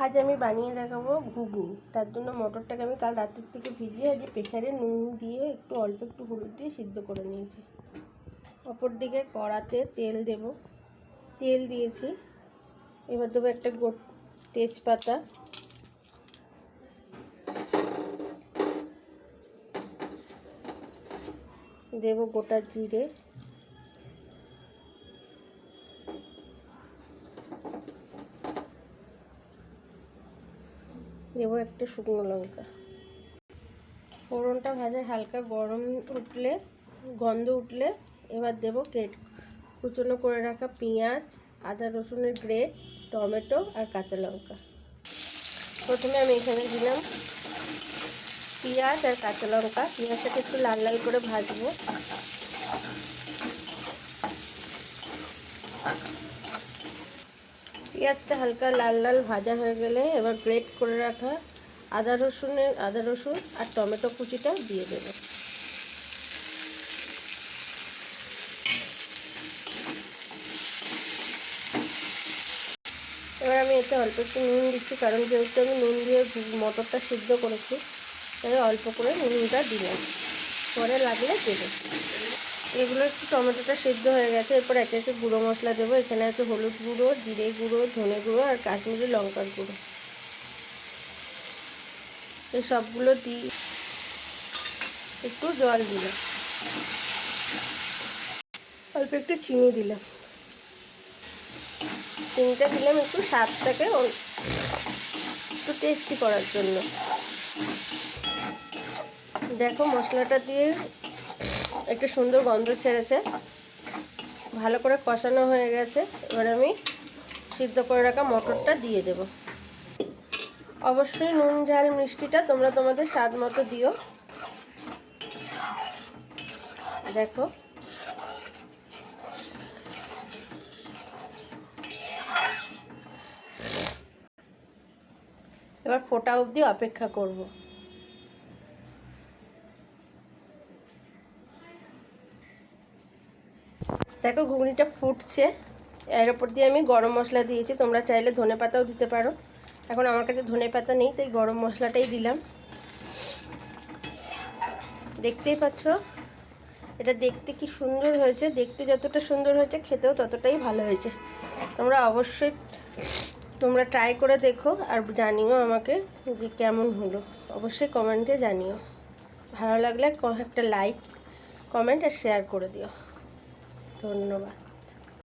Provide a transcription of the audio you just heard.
আজ আমি বানিয়ে দেখাবো ঘুগনি। তার জন্য মটরটাকে আমি কাল রাতের থেকে ভিজিয়ে আজ প্রেসারে নুন দিয়ে অল্প একটু হলুদ দিয়ে সিদ্ধ করে নিয়েছি। অপর দিকে কড়াতে তেল দেব, তেল দিয়েছি। এবার দেবো একটা তেজপাতা, দেব গোটা জিরে, দেবো একটা শুকনো লঙ্কা। ফোড়নটা ভাজা হালকা গরম উঠলে, গন্ধ উঠলে এবার দেবো কুচনো করে রাখা পেঁয়াজ, আদা রসুনের গ্রেট, টমেটো আর কাঁচা লঙ্কা। প্রথমে আমি এখানে দিলাম পেঁয়াজ আর কাঁচা লঙ্কা। পেঁয়াজটাকে একটু লাল লাল করে ভাজবো। পেঁয়াজটা হালকা লাল লাল ভাজা হয়ে গেলে এবার গ্রেট করে রাখা আদা রসুন আর টমেটো কুচিটা দিয়ে দেবো। এবার আমি এতে অল্প একটু নুন দিচ্ছি, কারণ যেহেতু আমি নুন দিয়ে মটরটা সিদ্ধ করেছি, তাই অল্প করে নুনটা দিলাম, পরে লাগলে দেবো। এগুলো একটু টমেটোটা সিদ্ধ হয়ে গেছে। এরপর একে একে গুঁড়ো মশলা দেবো। এখানে আছে হলুদ গুঁড়ো, জিরে গুঁড়ো, ধনে গুঁড়ো আর কাশ্মীরি লঙ্কার গুঁড়ো। এই সবগুলো দিয়ে একটু জল দিলাম, অল্প একটু চিনি দিলাম। চিনিটা দিলাম একটু স্বাদটাকে একটু টেস্টি করার জন্য। দেখো মশলাটা দিয়ে একটা সুন্দর গন্ধ ছেড়েছে, ভালো করে কষানো হয়ে গেছে। এবার আমি সিদ্ধ করে রাখা মটরটা দিয়ে দেব। অবশ্যই নুন ঝাল মিষ্টিটা তোমরা তোমাদের স্বাদ মতো দিও। দেখো এবার ফোটা অবধি অপেক্ষা করব। দেখো ঘুগনিটা ফুটছে। এর উপর দিয়ে আমি গরম মশলা দিয়েছি, তোমরা চাইলে ধনেপাতাও দিতে পারো। এখন আমার কাছে ধনেপাতা নেই, তাই গরম মশলাটাই দিলাম। দেখতেই পাচ্ছ এটা দেখতে কি সুন্দর হয়েছে। দেখতে যতটা সুন্দর হয়েছে খেতেও ততটাই ভালো হয়েছে। তোমরা অবশ্যই ট্রাই করে দেখো আর জানিও আমাকে যে কেমন হলো। অবশ্যই কমেন্টে জানিও। ভালো লাগলে একটা লাইক, কমেন্ট আর শেয়ার করে দিও। ধন্যবাদ।